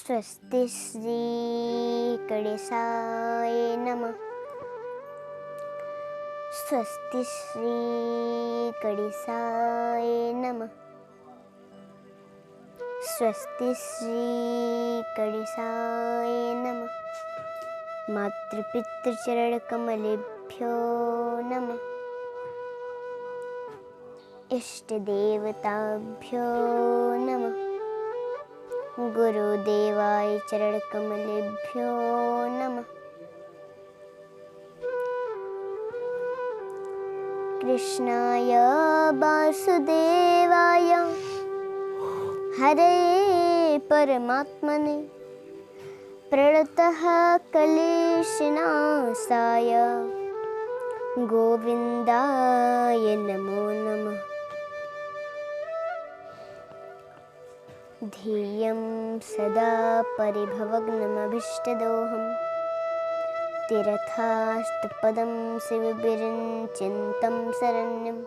स्वस्ति श्री गणेशाय नमः। स्वस्ति श्री गणेशाय नमः। स्वस्ति श्री गणेशाय नमः। मातृपितृचरणकमलेभ्यो नमः। इष्टदेवताभ्यो नमः। गुरुदेवाय चरणकमलेभ्यो नमः। कृष्णाय वासुदेवाय हरे परमात्मने प्रणतः क्लेशनाशाय गोविन्दाय नमो नमः। ध्येयं सदा परिभवग्नमभीष्टदोहं तीर्थास्तपदं शिवविरञ्चिन्तं शरण्यं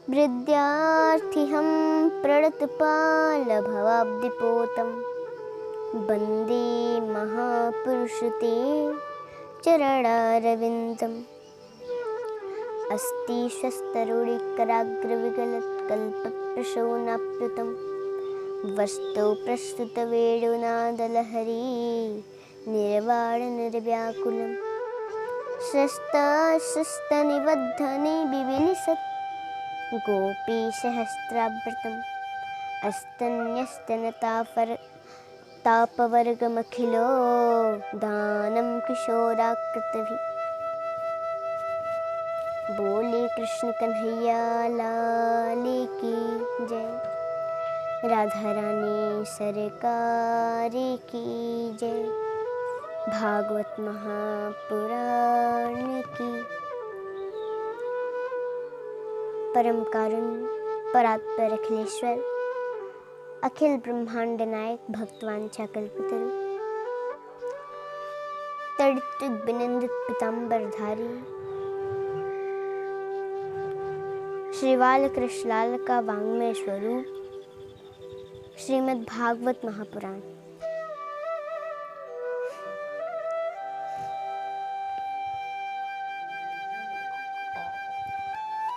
विद्यार्थिहं प्रणतपालभवाब्धिपोतं वन्दे महापुरुषते चरणारविन्दम्। अस्ति शस्तरूढिकराग्रविगलत्कल्पप्रशोनाप्युतं वस्तु प्रस्तुतवेणुनादलहरी निर्वाणनिर्व्याकुलं शस्तनिबद्धने बिबिलिसत् गोपीसहस्रावृतम् अस्तन्यस्तनतापवर्गमखिलो दानं किशोराकृतिभिः। बोले कृष्ण कन्हैया लाल की जय। राधा रानी सरकार की जय। भागवत महापुराण की। परम कारुण्य परात्पर अखिलेश्वर अखिल ब्रह्मांड नायक भक्तवांछा कल्पतरु तड़ित बिनंदित पीतांबरधारी श्री बालकृष्ण लाल का वांग्मय स्वरूप श्रीमद् भागवत महापुराण।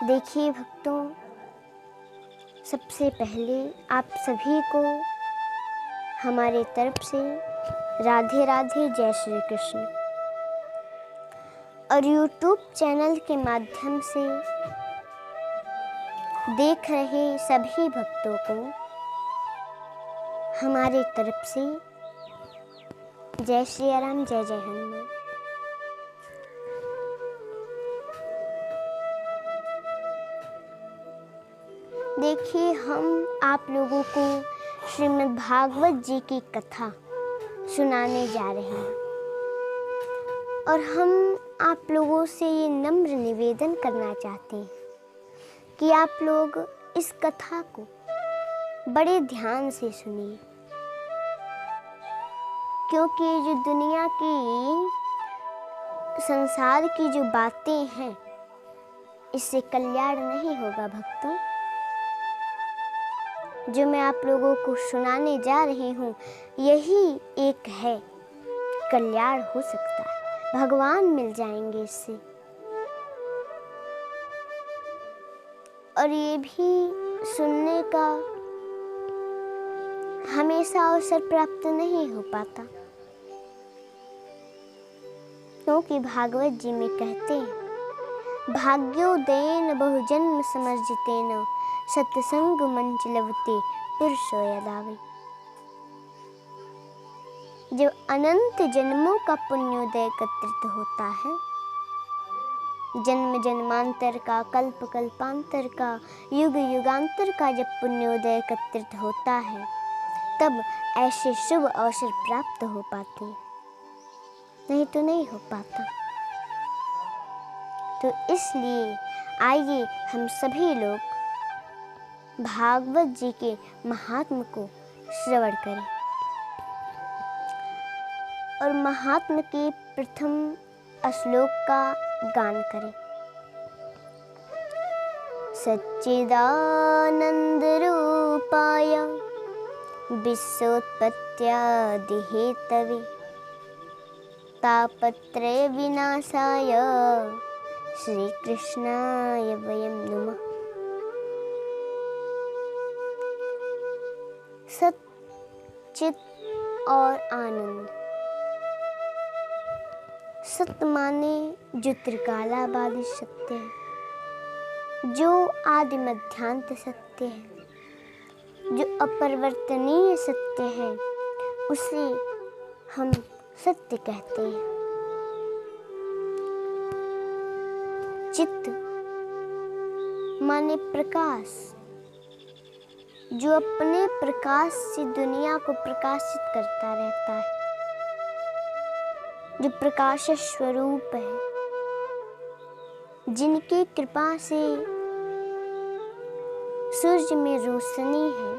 देखिए भक्तों, सबसे पहले आप सभी को हमारे तरफ से राधे राधे जय श्री कृष्ण। और YouTube चैनल के माध्यम से देख रहे सभी भक्तों को हमारे तरफ से जय श्री राम जय जय हनुमान। देखिए, हम आप लोगों को श्रीमद् भागवत जी की कथा सुनाने जा रहे हैं और हम आप लोगों से ये नम्र निवेदन करना चाहते हैं कि आप लोग इस कथा को बड़े ध्यान से सुनिए, क्योंकि जो दुनिया की संसार की जो बातें हैं इससे कल्याण नहीं होगा भक्तों। जो मैं आप लोगों को सुनाने जा रही हूँ यही एक है, कल्याण हो सकता है, भगवान मिल जाएंगे इससे। और ये भी सुनने का हमेशा अवसर प्राप्त नहीं हो पाता, क्योंकि भागवत जी में कहते हैं भाग्योदयेन बहुजन्म समर्जितेन सत्संग मंच लभते पुरुषो यदावे। जब अनंत जन्मों का पुण्योदय एकत्रित होता है, जन्म जन्मांतर का, कल्प कल्पांतर का, युग युगांतर का जब पुण्योदय एकत्रित होता है, तब ऐसे शुभ अवसर प्राप्त हो पाते हैं, नहीं तो नहीं हो पाता। तो इसलिए आइए हम सभी लोग भागवत जी के महात्म को श्रवण करें और महात्म के प्रथम श्लोक का गान करें। सच्चिदानंद रूपाय विश्वोत्पत्त्यादिहेतवे तापत्रय विनाशाय श्रीकृष्णाय वयं नमः। सत, चित और आनंद। सत्य माने जो त्रिकालाबादी सत्य है, जो आदि मध्यांत सत्य है, जो अपरिवर्तनीय सत्य है, उसे हम सत्य कहते हैं। चित्त माने प्रकाश, जो अपने प्रकाश से दुनिया को प्रकाशित करता रहता है, जो प्रकाश स्वरूप है, जिनकी कृपा से सूर्य में रोशनी है,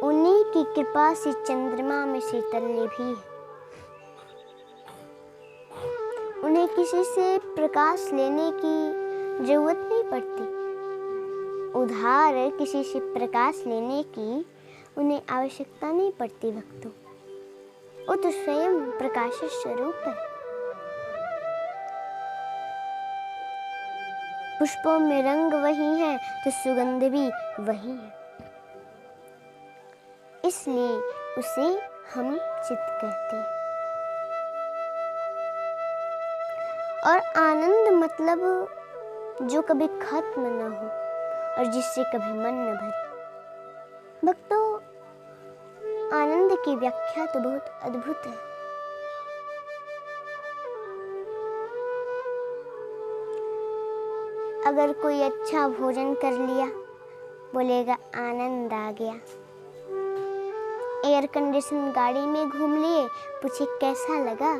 उन्हीं की कृपा से चंद्रमा में शीतल्य भी है। उन्हें किसी से प्रकाश लेने की जरूरत नहीं पड़ती। उधार किसी से प्रकाश लेने की उन्हें आवश्यकता नहीं पड़ती भक्तों। वो तो स्वयं प्रकाश स्वरूप है। पुष्पों में रंग वही है तो सुगंध भी वही है, इसलिए उसे हम चित्त कहते हैं। और आनंद मतलब जो कभी खत्म न हो और जिससे कभी मन न भरे। भक्तों, आनंद की व्याख्या तो बहुत अद्भुत है। अगर कोई अच्छा भोजन कर लिया, बोलेगा आनंद आ गया। एयर कंडीशन गाड़ी में घूम लिए, पूछे कैसा लगा,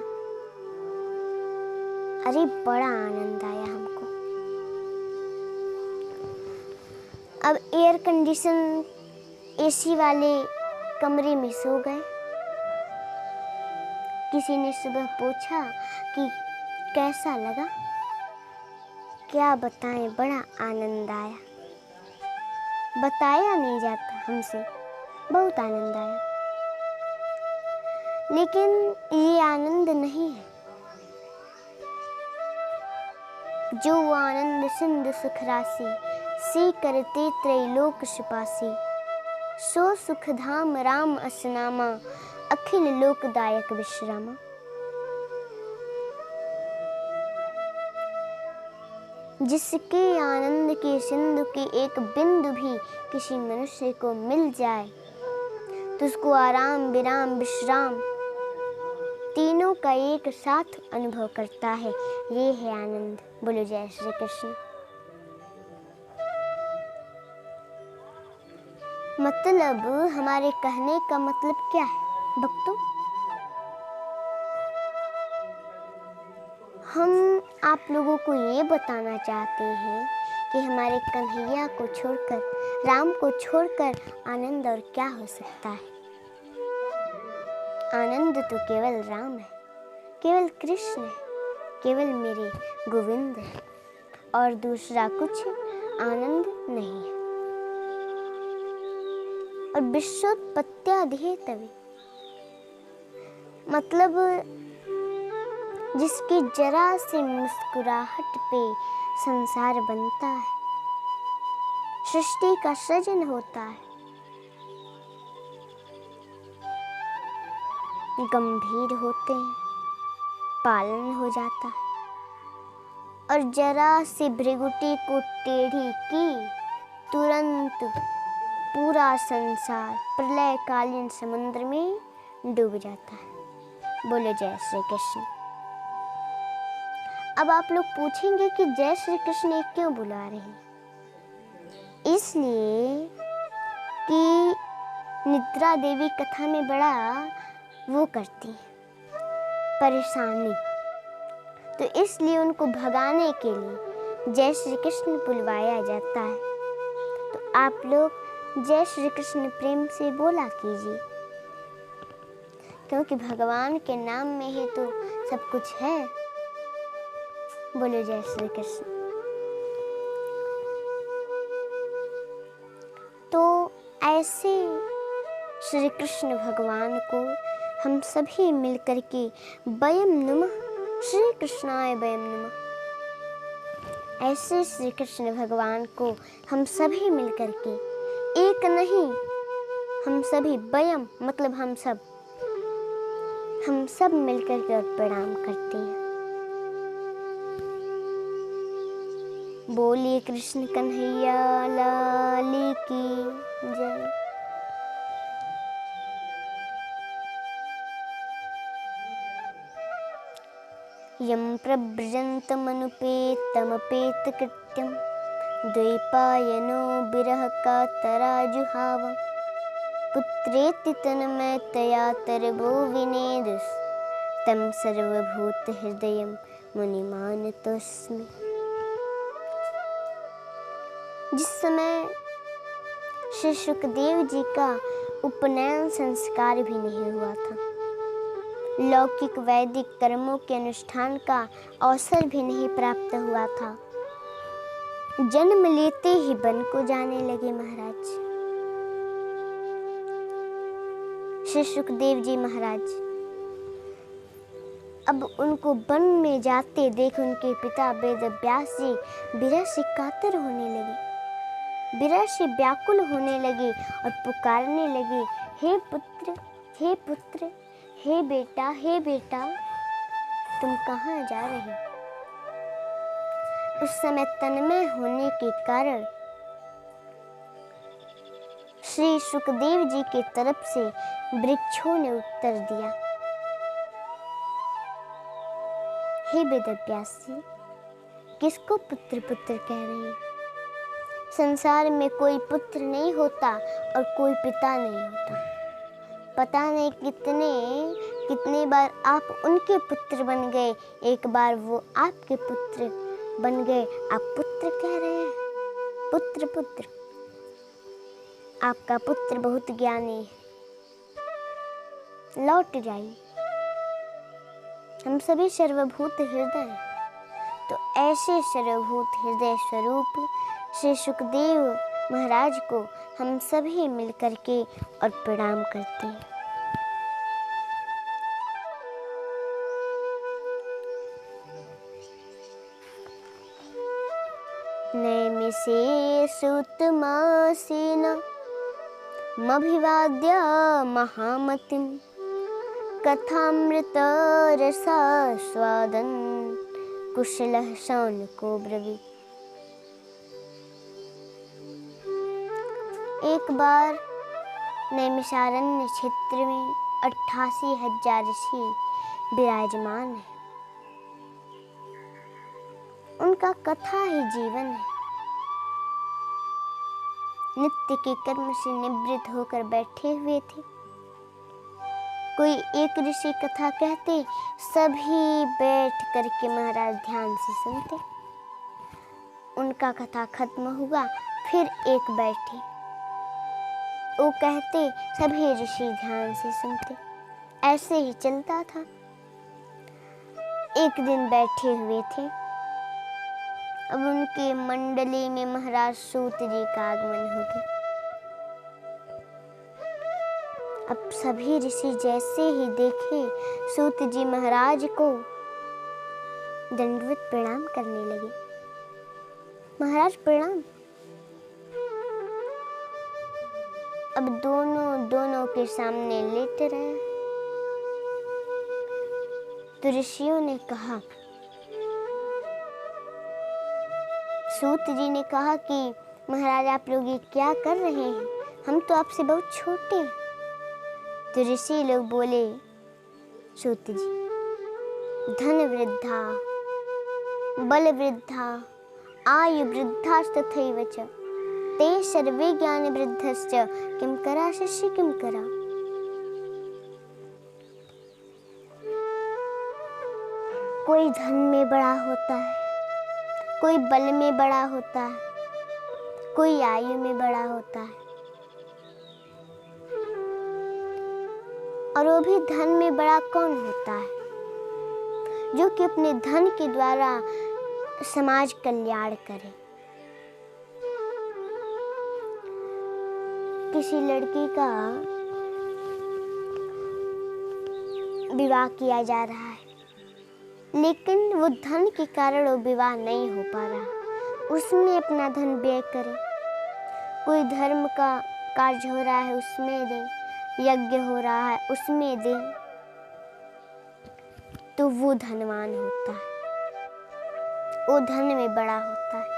अरे बड़ा आनंद आया हमको। अब एयर कंडीशन एसी वाले कमरे में सो गए। किसी ने सुबह पूछा कि कैसा लगा, क्या बताएं, बड़ा आनंद आया। बताया नहीं जाता हमसे, बहुत आनंद आया। लेकिन ये आनंद नहीं है जो आनंद सिंधु सुख राशि, सी करते त्रैलोक सुपासी। सो सुख धाम राम असनामा, अखिल लोकदायक विश्रामा। जिसके आनंद के सिंधु की एक बिंदु भी किसी मनुष्य को मिल जाए तो उसको आराम विराम विश्राम तीनों का एक साथ अनुभव करता है। ये है आनंद। बोलो जय श्री कृष्ण। मतलब हमारे कहने का मतलब क्या है भक्तों? हम आप लोगों को ये बताना चाहते हैं कि हमारे कन्हैया को छोड़कर, राम को छोड़कर आनंद और क्या हो सकता है। आनंद तो केवल राम है, केवल कृष्ण है, केवल मेरे गोविंद है, और दूसरा कुछ आनंद नहीं है। और विश्वोत्पत्त्यादिहेतवे मतलब जिसकी जरा से मुस्कुराहट पे संसार बनता है, सृष्टि का सृजन होता है, गंभीर होते हैं, पालन हो जाता है, और जरा सी भृगुटी को टेढ़ी की तुरंत पूरा संसार प्रलयकालीन समुद्र में डूब जाता है। बोले जय श्री कृष्ण। अब आप लोग पूछेंगे कि जय श्री कृष्ण ये क्यों बुला रहे हैं? इसलिए कि निद्रा देवी कथा में बड़ा वो करती है परेशानी, तो इसलिए उनको भगाने के लिए जय श्री कृष्ण बुलवाया जाता है। तो आप लोग जय श्री कृष्ण प्रेम से बोला कीजिए, क्योंकि भगवान के नाम में ही तो सब कुछ है। बोलो जय श्री कृष्ण। तो ऐसे श्री कृष्ण भगवान को हम सभी मिलकर के वयम नमः, श्री कृष्णाय वयम नमः, ऐसे श्री कृष्ण भगवान को हम सभी मिलकर के, एक नहीं, हम सभी, वयम मतलब हम सब मिलकर के और प्रणाम करते हैं। बोलिए कृष्ण कन्हैया लाल की जय। यं प्रव्रजन्तमनुपेतमपेतकृत्यं द्वैपायनो विरहकातराजुहाव पुत्रेति तन्मयतया तरवो विनेदुस् तं सर्वभूतहृदयं मुनिमानतोऽस्मि। जिस समय श्री सुखदेव जी का उपनयन संस्कार भी नहीं हुआ था, लौकिक वैदिक कर्मों के अनुष्ठान का अवसर भी नहीं प्राप्त हुआ था, जन्म लेते ही वन को जाने लगे महाराज। श्री सुखदेव जी महाराज अब उनको वन में जाते देख उनके पिता वेद व्यास जी विरह से कातर होने लगे, विरह से व्याकुल होने लगे और पुकारने लगे, हे पुत्र, हे पुत्र, हे बेटा, हे बेटा, तुम कहाँ जा रहे हो? उस समय तन्मय होने के कारण श्री सुखदेव जी की तरफ से वृक्षों ने उत्तर दिया, हे वेदव्यास जी, किसको पुत्र पुत्र कह रहे हैं? संसार में कोई पुत्र नहीं होता और कोई पिता नहीं होता। पता नहीं कितने बार आप उनके पुत्र बन गए, एक बार वो आपके पुत्र बन गए, आप पुत्र कह रहे हैं, पुत्र पुत्र। आपका पुत्र बहुत ज्ञानी है, लौट जाइए, हम सभी सर्वभूत हृदय हैं। तो ऐसे सर्वभूत हृदय स्वरूप श्री सुखदेव महाराज को हम सभी मिलकर के और प्रणाम करते हैं। नैमिषे सुतमासेन मभिवाद्य महामतिं कथामृत रसास्वादन् कुशलः शौनको ब्रवीत्। एक बार नैमिषारण्य क्षेत्र में 88,000 ऋषि विराजमान है। उनका कथा ही जीवन है। नित्य के कर्म से निवृत्त होकर बैठे हुए थे। कोई एक ऋषि कथा कहते, सभी बैठ करके महाराज ध्यान से सुनते। उनका कथा खत्म हुआ, फिर एक बैठे, वो कहते, सभी ऋषि ध्यान से सुनते। ऐसे ही चलता था। एक दिन बैठे हुए थे, अब उनके मंडली में महाराज सूत जी का आगमन हो गया। अब सभी ऋषि जैसे ही देखे सूत जी महाराज को, दंडवत प्रणाम करने लगे। महाराज प्रणाम। अब दोनों के सामने लेट रहे। तो ऋषियों ने कहा, सूत जी ने कहा कि महाराज आप लोग ये क्या कर रहे हैं, हम तो आपसे बहुत छोटे हैं। तो ऋषि लोग बोले, सूत जी, धन वृद्धा, बल वृद्धा, आयु वृद्धास्तथैव च, ते सर्वे ज्ञान वृद्धश्च, किम करा शिष्य किम करा। कोई धन में बड़ा होता है, कोई बल में बड़ा होता है, कोई आयु में बड़ा होता है, और वो भी धन में बड़ा कौन होता है? जो कि अपने धन के द्वारा समाज कल्याण करे। किसी लड़की का विवाह किया जा रहा है, लेकिन वो धन के कारण वो विवाह नहीं हो पा रहा। उसमें अपना धन व्यय करें। कोई धर्म का कार्य हो रहा है उसमें दें, यज्ञ हो रहा है उसमें दें, तो वो धनवान होता है, वो धन में बड़ा होता है।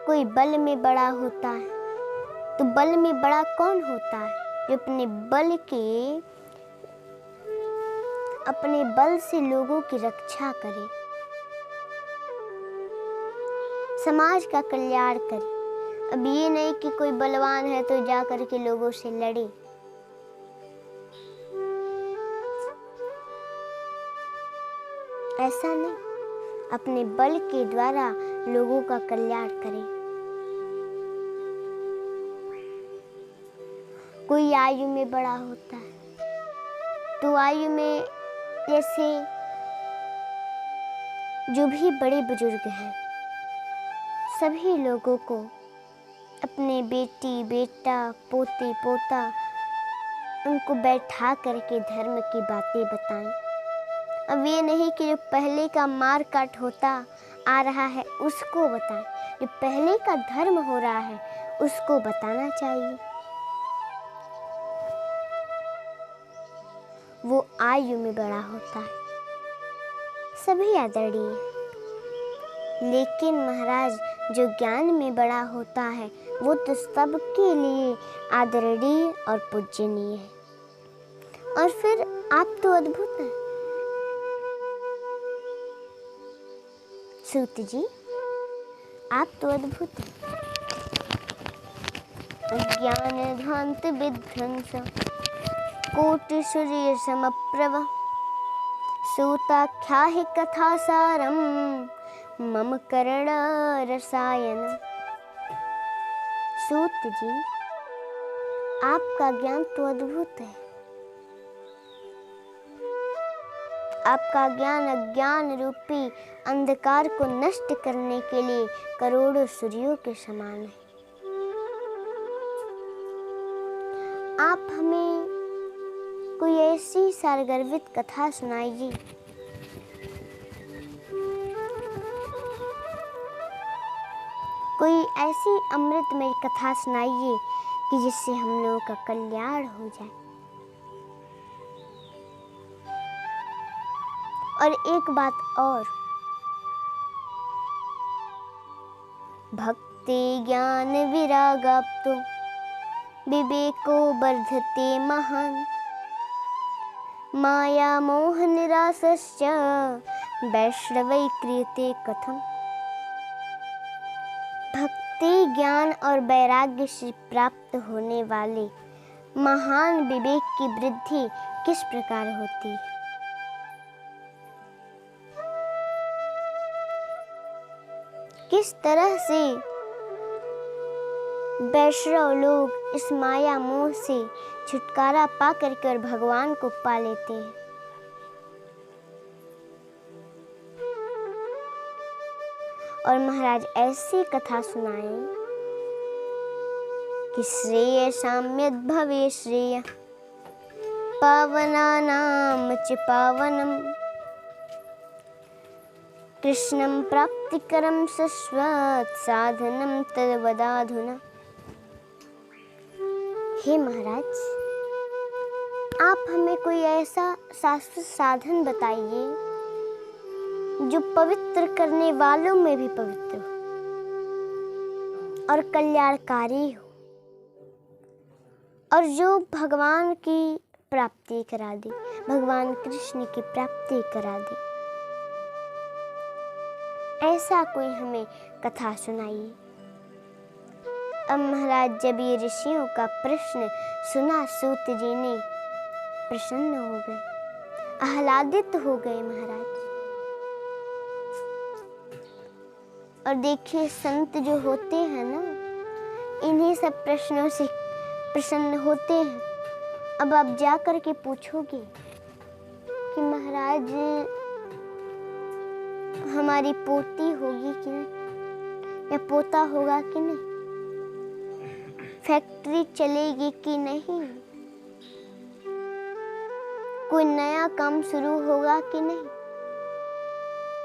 कोई बल में बड़ा होता है, तो बल में बड़ा कौन होता है? जो अपने बल से लोगों की रक्षा करे, समाज का कल्याण करे। अब ये नहीं कि कोई बलवान है तो जा कर के लोगों से लड़े। ऐसा नहीं, अपने बल के द्वारा लोगों का कल्याण करे। कोई आयु में बड़ा होता है, तो आयु में जैसे जो भी बड़े बुजुर्ग हैं, सभी लोगों को अपने बेटी बेटा पोते पोता उनको बैठा करके धर्म की बातें बताएं। अब ये नहीं कि जो पहले का मार काट होता आ रहा है उसको बताएं, जो पहले का धर्म हो रहा है उसको बताना चाहिए। वो आयु में बड़ा होता है, सभी आदरणीय, लेकिन महाराज जो ज्ञान में बड़ा होता है वो तो सबके लिए आदरणीय और पूजनीय है। और फिर आप तो अद्भुत हैं सूत जी, आप तो अद्भुत हैं। ज्ञान ध्वांत विध्वंस कोटि सूर्य समप्रभ सूताख्या हि कथा सारम मम कर्ण रसायन। सूत जी, आपका ज्ञान तो अद्भुत है। आपका ज्ञान अज्ञान रूपी अंधकार को नष्ट करने के लिए करोड़ों सूर्यों के समान है। आप हमें कोई ऐसी सारगर्भित कथा सुनाइए कोई ऐसी अमृतमय कथा सुनाइए कि जिससे हम लोगों का कल्याण हो जाए। और एक बात और, भक्ति ज्ञान विरागाप्तो विवेको वर्धते महान् माया मोह निरासश्च वैष्णवै क्रियते कथम। भक्ति ज्ञान और वैराग्य से प्राप्त होने वाले महान विवेक की वृद्धि किस प्रकार होती है? किस तरह से वैष्णव लोग इस माया मोह से छुटकारा पा करके और भगवान को पा लेते हैं। और महाराज ऐसी कथा सुनाएं कि श्रेय साम्यद भवे श्रेय पावनानाम च पावनम कृष्णं प्राप्तिकरं शश्वत साधनं तद्वदाधुना। हे महाराज, आप हमें कोई ऐसा शाश्वत साधन बताइए जो पवित्र करने वालों में भी पवित्र हो और कल्याणकारी हो, और जो भगवान की प्राप्ति करा दे, भगवान कृष्ण की प्राप्ति करा दे। ऐसा कोई हमें कथा सुनाइए। अब महाराज जब ये ऋषियों का प्रश्न सुना, सूत जी ने प्रसन्न हो गए, आह्लादित हो गए महाराज। और देखिए, संत जो होते हैं ना, इन्हीं सब प्रश्नों से प्रसन्न होते हैं। अब आप जा कर के पूछोगे कि महाराज हमारी पोती होगी कि नहीं, या पोता होगा कि नहीं, फैक्ट्री चलेगी कि नहीं, कोई नया काम शुरू होगा कि नहीं।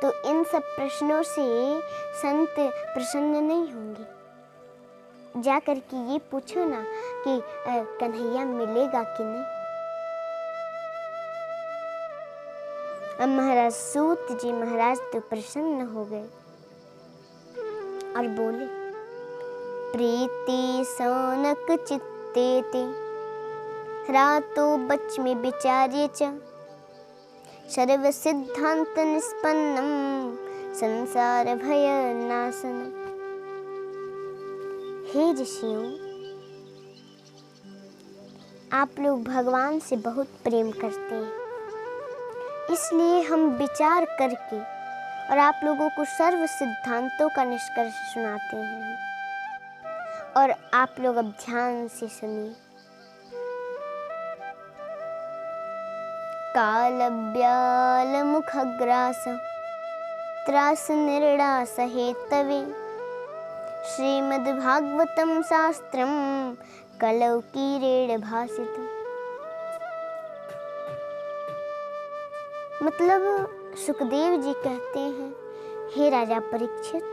तो इन सब प्रश्नों से संत प्रसन्न नहीं होंगे। जा कर के ये पूछो ना कि कन्हैया मिलेगा कि नहीं। अब महाराज सूत जी महाराज तो प्रसन्न हो गए और बोले, प्रीति सोनक चित्ते ते रातो बच में विचार्य च सर्व सिद्धांत निष्पन्नम संसार भय नाशनम। हे ऋषियों, आप लोग भगवान से बहुत प्रेम करते हैं, इसलिए हम विचार करके और आप लोगों को सर्व सिद्धांतों का निष्कर्ष सुनाते हैं। और आप लोग अब ध्यान से सुनिए। कालव्याल मुखग्रास त्रास निर्णास हेतवे श्रीमद्भागवतम शास्त्रम कलौ कीरेण भासितम्। मतलब सुखदेव जी कहते हैं, हे राजा परीक्षित,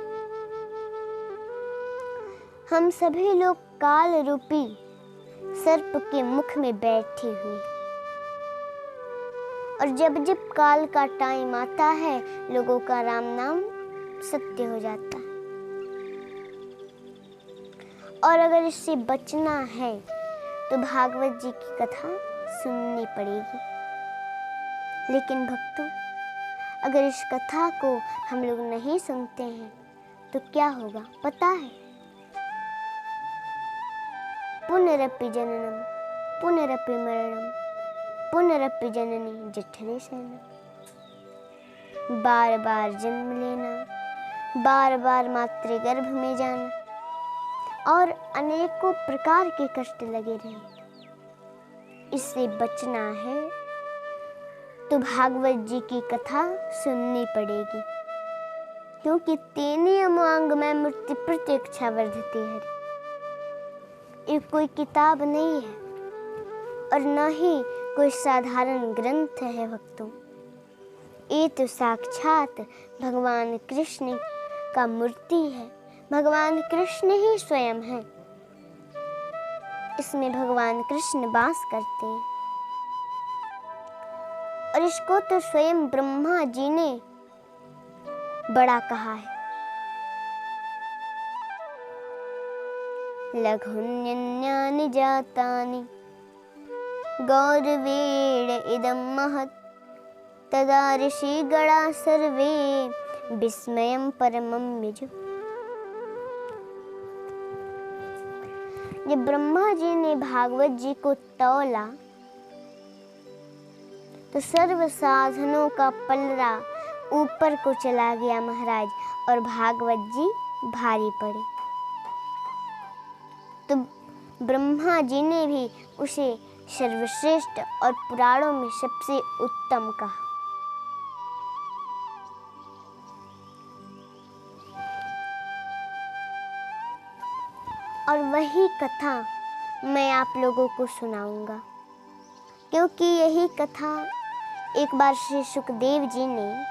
हम सभी लोग काल रूपी सर्प के मुख में बैठे हुए, और जब जब काल का टाइम आता है लोगों का राम नाम सत्य हो जाता है। और अगर इससे बचना है तो भागवत जी की कथा सुननी पड़ेगी। लेकिन भक्तों, अगर इस कथा को हम लोग नहीं सुनते हैं तो क्या होगा पता है? पुनरपि जननम पुनरपि मरणम पुनरपि जननी जठरे शयनम। बार बार जन्म लेना, बार बार मातृगर्भ में जाना और अनेकों प्रकार के कष्ट लगे रहना। इससे बचना है तो भागवत जी की कथा सुननी पड़ेगी, क्योंकि तेने अमांग में मूर्ति प्रत्यक्षा वर्धते है। ये कोई किताब नहीं है और न ही कोई साधारण ग्रंथ है भक्तों। ये तो साक्षात भगवान कृष्ण का मूर्ति है। भगवान कृष्ण ही स्वयं है। इसमें भगवान कृष्ण वास करते हैं और इसको तो स्वयं ब्रह्मा जी ने बड़ा कहा है। लघुन्यन्यानि जातानि गौरवेण इदं महत् तदा ऋषिगणा सर्वे विस्मयं परमं यजु। जब ब्रह्मा जी ने भागवत जी को तौला तो सर्व साधनों का पलड़ा ऊपर को चला गया महाराज, और भागवत जी भारी पड़े। तो ब्रह्मा जी ने भी उसे सर्वश्रेष्ठ और पुराणों में सबसे उत्तम कहा। और वही कथा मैं आप लोगों को सुनाऊंगा, क्योंकि यही कथा एक बार श्री सुखदेव जी ने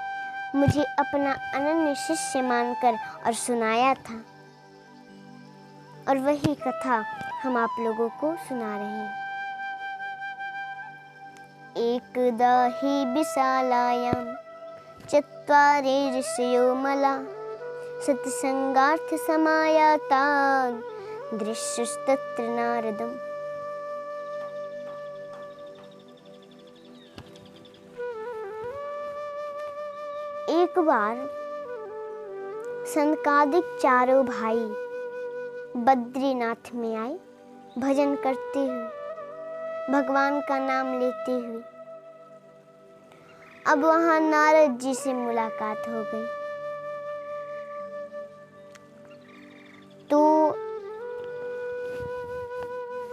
मुझे अपना अनन्य शिष्य मानकर और सुनाया था, और वही कथा हम आप लोगों को सुना रहे हैं। एकदा हि विशालायां चत्वारे ऋषयो मला सत्संगार्थ समायाता दृश्यस्तत्र नारदम्। एक बार सनकादिक चारों भाई बद्रीनाथ में आए, भजन करते हुए, भगवान का नाम लेते हुए। अब वहां नारद जी से मुलाकात हो गई। तो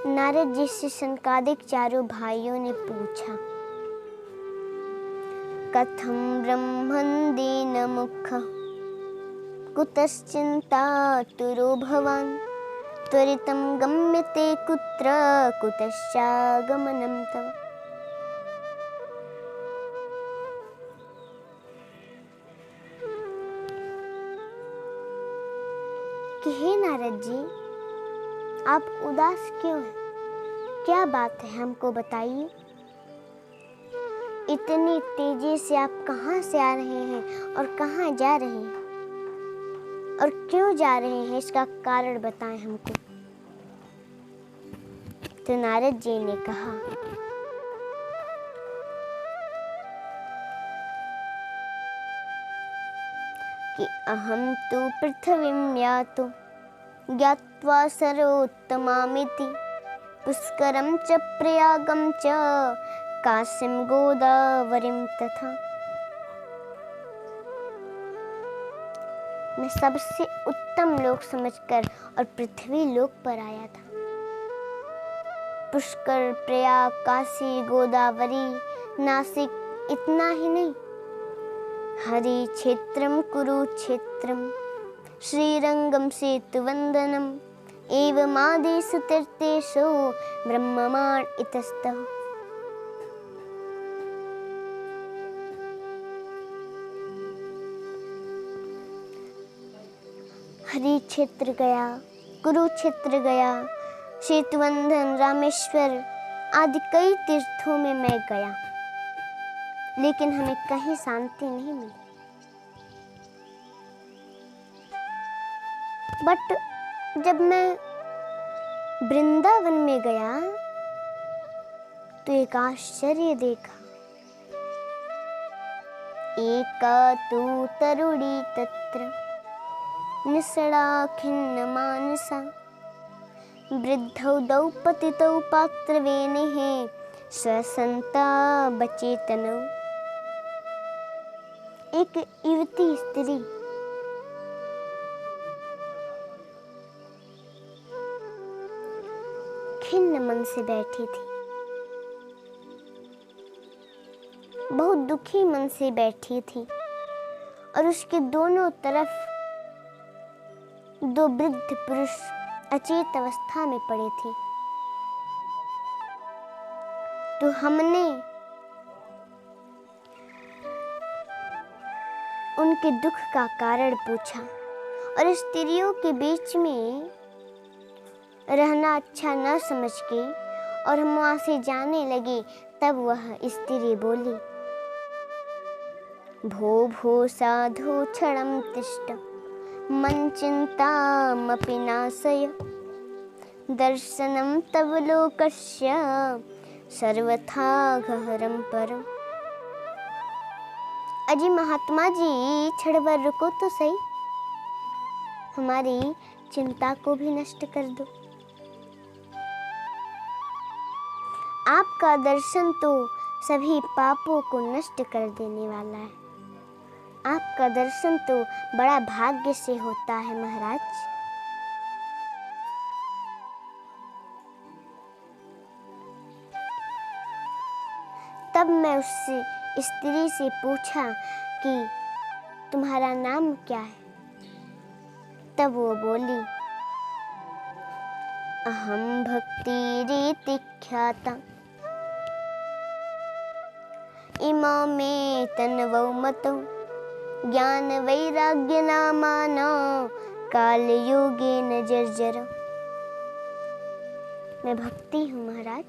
नारद जी से सनकादिक चारों भाइयों ने पूछा, कथं ब्रह्मन् दीनमुखः कुतश्चिन्तातुरो भवान् त्वरितं गम्यते कुत्र कुतश्चागमनं तव। नारद जी, आप उदास क्यों हैं? क्या बात है, हमको बताइए। इतनी तेजी से आप कहाँ से आ रहे हैं और कहाँ जा रहे हैं, और क्यों जा रहे हैं, इसका कारण बताएं हमको। तो नारद जी ने कहा, कि अहम तु पृथ्वीं यातु ज्ञात्वा सर्वोत्तमामिति पुष्करं च प्रयागं च काशीं गोदावरीं तथा। मैं सबसे उत्तम लोक समझकर और पृथ्वी लोक पर आया था। पुष्कर, प्रयाग, काशी, गोदावरी, नासिक, इतना ही नहीं, हरि क्षेत्रम कुरुक्षेत्रम श्रीरंगम सेतुवंदनम एवमादिषु तीर्थेषु ब्रह्ममाण इतस्तः। हरि क्षेत्र गया, कुरुक्षेत्र गया, सेतुवंदन, रामेश्वर आदि कई तीर्थों में मैं गया, लेकिन हमें कहीं शांति नहीं मिली। बट जब मैं वृंदावन में गया तो एक आश्चर्य देखा। एका तु तरुणी तत्र निसड़ा खिन्न मानसा वृद्धौ दौ पतितौ पात्रवेणेः स्वसंता बचेतनौ। एक युवती स्त्री खिन्न मन से बैठी थी, बहुत दुखी मन से बैठी थी, और उसके दोनों तरफ दो वृद्ध पुरुष अचेत अवस्था में पड़े थे। तो हमने उनके दुख का कारण पूछा, और स्त्रियों के बीच में रहना अच्छा न समझ के और हम वहां से जाने लगे। तब वह स्त्री बोली, भो भो साधु क्षणं तिष्ठ मन चिंतामपि नाशय दर्शनं तव लोकस्य सर्वथा गहरं परम। अजी महात्मा जी, क्षण भर रुको तो सही, हमारी चिंता को भी नष्ट कर दो। आपका दर्शन तो सभी पापों को नष्ट कर देने वाला है। आपका दर्शन तो बड़ा भाग्य से होता है महाराज। तब मैं उससे स्त्री से पूछा कि तुम्हारा नाम क्या है? तब वो बोली, अहम भक्ति रीति ख्याता इमा में तनवौ मतौ ज्ञान वैराग्य नामाना काल योगे न जर्जर। मैं भक्ति हूँ महाराज,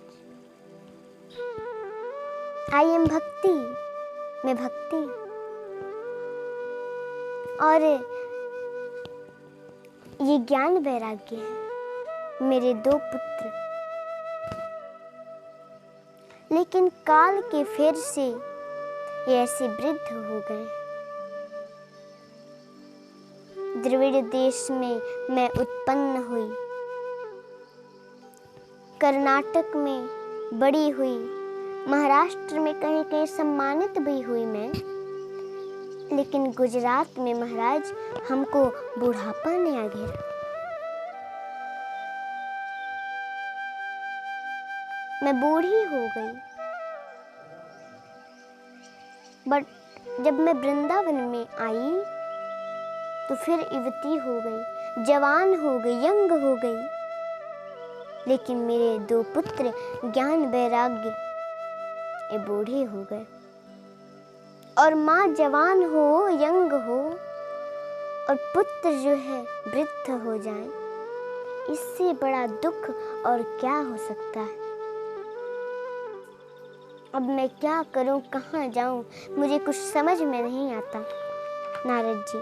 आई एम भक्ति, मैं भक्ति। और ये ज्ञान वैराग्य है। मेरे दो पुत्र, लेकिन काल के फेर से ये ऐसे वृद्ध हो गए। द्रविड़ देश में मैं उत्पन्न हुई, कर्नाटक में बड़ी हुई, महाराष्ट्र में कहीं कहीं सम्मानित भी हुई मैं, लेकिन गुजरात में महाराज हमको बुढ़ापा ने आ घेरा। मैं बूढ़ी हो गई। बट जब मैं वृंदावन में आई तो फिर युवती हो गई, जवान हो गई, यंग हो गई। लेकिन मेरे दो पुत्र ज्ञान वैराग्य ये बूढ़े हो गए। और माँ जवान हो, यंग हो, और पुत्र जो है वृद्ध हो जाए, इससे बड़ा दुख और क्या हो सकता है। अब मैं क्या करूं, कहाँ जाऊं, मुझे कुछ समझ में नहीं आता। नारद जी,